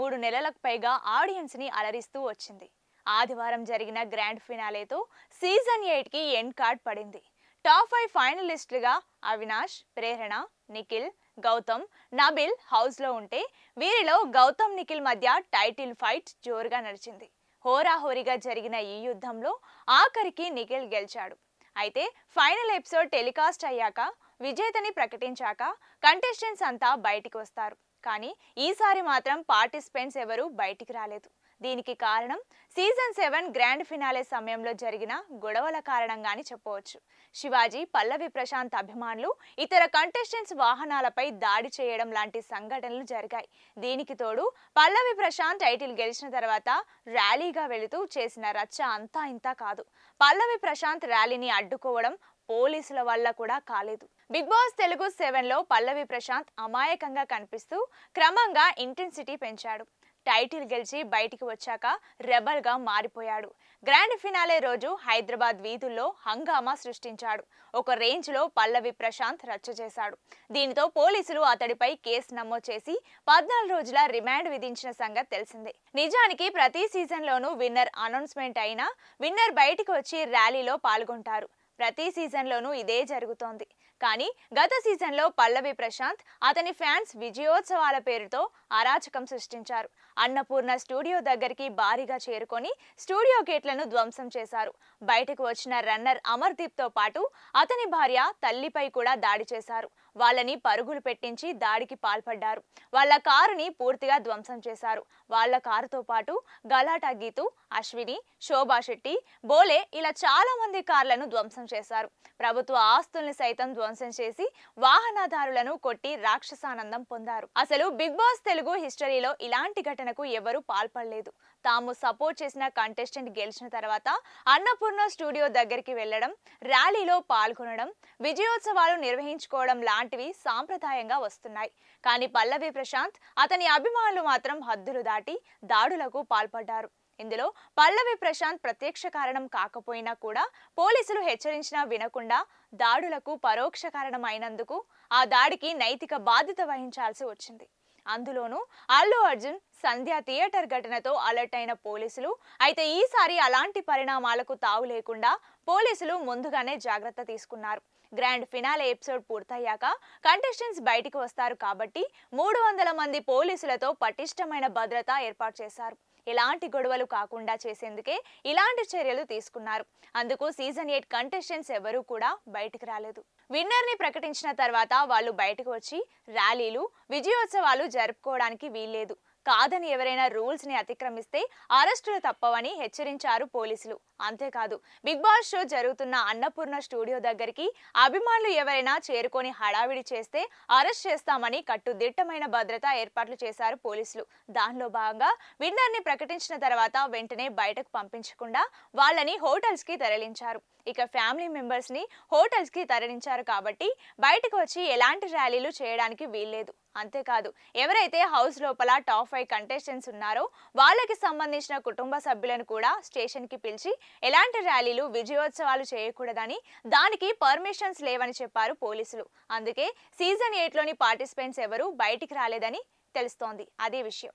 3 నెలలకు పైగా ఆడియన్స్ ని అలరిస్తూ వచ్చింది. ఆదివారం జరిగిన గ్రాండ్ ఫినాలేతో సీజన్ 8 కి ఎండ్ కార్డ్ పడింది. టాప్ 5 ఫైనలిస్టులుగా అవినాష్, ప్రేరణ, నిఖిల్, గౌతమ్, నబిల్ హౌస్ లో ఉంటే వీరిలో గౌతమ్ నిఖిల్ మధ్య టైటిల్ ఫైట్ జోరుగా నడిచింది. హోరాహోరీగా జరిగిన ఈ యుద్ధంలో ఆఖరికి నిఖిల్ గెలిచాడు. అయితే ఫైనల్ ఎపిసోడ్ టెలికాస్ట్ అయ్యాక విజేతని ప్రకటించాక కంటెస్టెంట్స్ అంతా బయటికి వస్తారు. కానీ ఈసారి మాత్రం పార్టిసిపెంట్స్ ఎవరూ బయటికి రాలేదు. దీనికి కారణం సీజన్ 7 గ్రాండ్ ఫినాలే సమయంలో జరిగిన గొడవల కారణంగానే చెప్పవచ్చు. శివాజీ, పల్లవి ప్రశాంత్ అభిమానులు ఇతర కంటెస్టెంట్స్ వాహనాలపై దాడి చేయడం లాంటి సంఘటనలు జరిగాయి. దీనికి తోడు పల్లవి ప్రశాంత్ టైటిల్ గెలిచిన తర్వాత ర్యాలీగా వెళుతూ చేసిన రచ్చ అంతా ఇంతా కాదు. పల్లవి ప్రశాంత్ ర్యాలీని అడ్డుకోవడం పోలీసుల వల్ల కూడా కాలేదు. బిగ్ బాస్ తెలుగు 7లో పల్లవి ప్రశాంత్ అమాయకంగా కనిపిస్తూ క్రమంగా ఇంటెన్సిటీ పెంచాడు. టైటిల్ గెలిచి బయటికి వచ్చాక రెబల్ గా మారిపోయాడు. గ్రాండ్ ఫినాలే రోజు హైదరాబాద్ వీధుల్లో హంగామా సృష్టించాడు. ఒక రేంజ్ లో పల్లవి ప్రశాంత్ రచ్చ చేశాడు. దీనితో పోలీసులు అతడిపై కేసు నమోదు చేసి 14 రోజుల రిమాండ్ విధించిన సంగతి తెలిసిందే. నిజానికి ప్రతి సీజన్ లోనూ విన్నర్ అనౌన్స్మెంట్ అయినా విన్నర్ బయటికి వచ్చి ర్యాలీలో పాల్గొంటారు. ప్రతి సీజన్లోనూ ఇదే జరుగుతోంది. కానీ గత సీజన్లో పల్లవి ప్రశాంత్, అతని ఫ్యాన్స్ విజయోత్సవాల పేరుతో అరాచకం సృష్టించారు. అన్నపూర్ణ స్టూడియో దగ్గరికి భారీగా చేరుకొని స్టూడియో గేట్లను ధ్వంసం చేశారు. బయటకు వచ్చిన రన్నర్ అమర్దీప్ తో పాటు అతని భార్య, తల్లిపై కూడా దాడి చేశారు. వాళ్ళని పరుగులు పెట్టించి దాడికి పాల్పడ్డారు. వాళ్ళ కారుని పూర్తిగా ధ్వంసం చేశారు. వాళ్ళ కారుతో పాటు గలాటా గీతు, అశ్విని, శోభా శెట్టి, బోలే ఇలా చాలా మంది కార్లను ధ్వంసం చేశారు. ప్రభుత్వ ఆస్తుల్ని సైతం ధ్వంసం చేసి వాహనదారులను కొట్టి రాక్షసానందం పొందారు. అసలు బిగ్ బాస్ తెలుగు హిస్టరీలో ఇలాంటి ఘటనకు ఎవరూ పాల్పడలేదు. తాము సపోర్ట్ చేసిన కంటెస్టెంట్ గెలిచిన తర్వాత అన్నపూర్ణ స్టూడియో దగ్గరికి వెళ్లడం, ర్యాలీలో పాల్గొనడం, విజయోత్సవాలు నిర్వహించుకోవడం లాంటివి సాంప్రదాయంగా వస్తున్నాయి. కానీ పల్లవి ప్రశాంత్, అతని అభిమానులు మాత్రం హద్దులు దాటి దాడులకు పాల్పడ్డారు. ఇందులో పల్లవి ప్రశాంత్ ప్రత్యక్ష కారణం కాకపోయినా కూడా పోలీసులు హెచ్చరించినా వినకుండా దాడులకు పరోక్ష కారణం అయినందుకు ఆ దాడికి నైతిక బాధ్యత వహించాల్సి వచ్చింది. అందులోనూ అల్లు అర్జున్, సంధ్య థియేటర్ ఘటనతో అలర్ట్ అయిన పోలీసులు అయితే ఈసారి అలాంటి పరిణామాలకు తావు లేకుండా పోలీసులు ముందుగానే జాగ్రత్త తీసుకున్నారు. గ్రాండ్ ఫినాలే ఎపిసోడ్ పూర్తయ్యాక కంటెస్టెంట్స్ బయటికి వస్తారు కాబట్టి 300 మంది పోలీసులతో పటిష్టమైన భద్రత ఏర్పాటు చేశారు. ఎలాంటి గొడవలు కాకుండా చేసేందుకే ఇలాంటి చర్యలు తీసుకున్నారు. అందుకు సీజన్ 8 కంటెస్టెంట్స్ ఎవరూ కూడా బయటికి రాలేదు. విన్నర్ ని ప్రకటించిన తర్వాత వాళ్ళు బయటకు వచ్చి ర్యాలీలు, విజయోత్సవాలు జరుపుకోవడానికి వీల్లేదు. కాదని ఎవరైనా రూల్స్ ని అతిక్రమిస్తే అరెస్టులు తప్పవని హెచ్చరించారు పోలీసులు. అంతేకాదు, బిగ్ బాస్ షో జరుగుతున్న అన్నపూర్ణ స్టూడియో దగ్గరికి అభిమానులు ఎవరైనా చేరుకొని హడావిడి చేస్తే అరెస్ట్ చేస్తామని కట్టుదిట్టమైన భద్రతా ఏర్పాట్లు చేశారు పోలీసులు. దానిలో భాగంగా విన్నర్ ని ప్రకటించిన తర్వాత వెంటనే బయటకు పంపించకుండా వాళ్ళని హోటల్స్ కి తరలించారు. ఇక ఫ్యామిలీ మెంబర్స్ ని హోటల్స్ కి తరలించారు కాబట్టి బయటకు వచ్చి ఎలాంటి ర్యాలీలు చేయడానికి వీల్లేదు. అంతేకాదు, ఎవరైతే హౌస్ లోపల టాప్ 5 కంటెస్టెంట్స్ ఉన్నారో వాళ్ళకి సంబంధించిన కుటుంబ సభ్యులను కూడా స్టేషన్ కి పిలిచి ఎలాంటి ర్యాలీలు, విజయోత్సవాలు చేయకూడదని, దానికి పర్మిషన్స్ లేవని చెప్పారు పోలీసులు. అందుకే సీజన్ 8లోని పార్టిసిపెంట్స్ ఎవరూ బయటికి రాలేదని తెలుస్తోంది. అదే విషయం.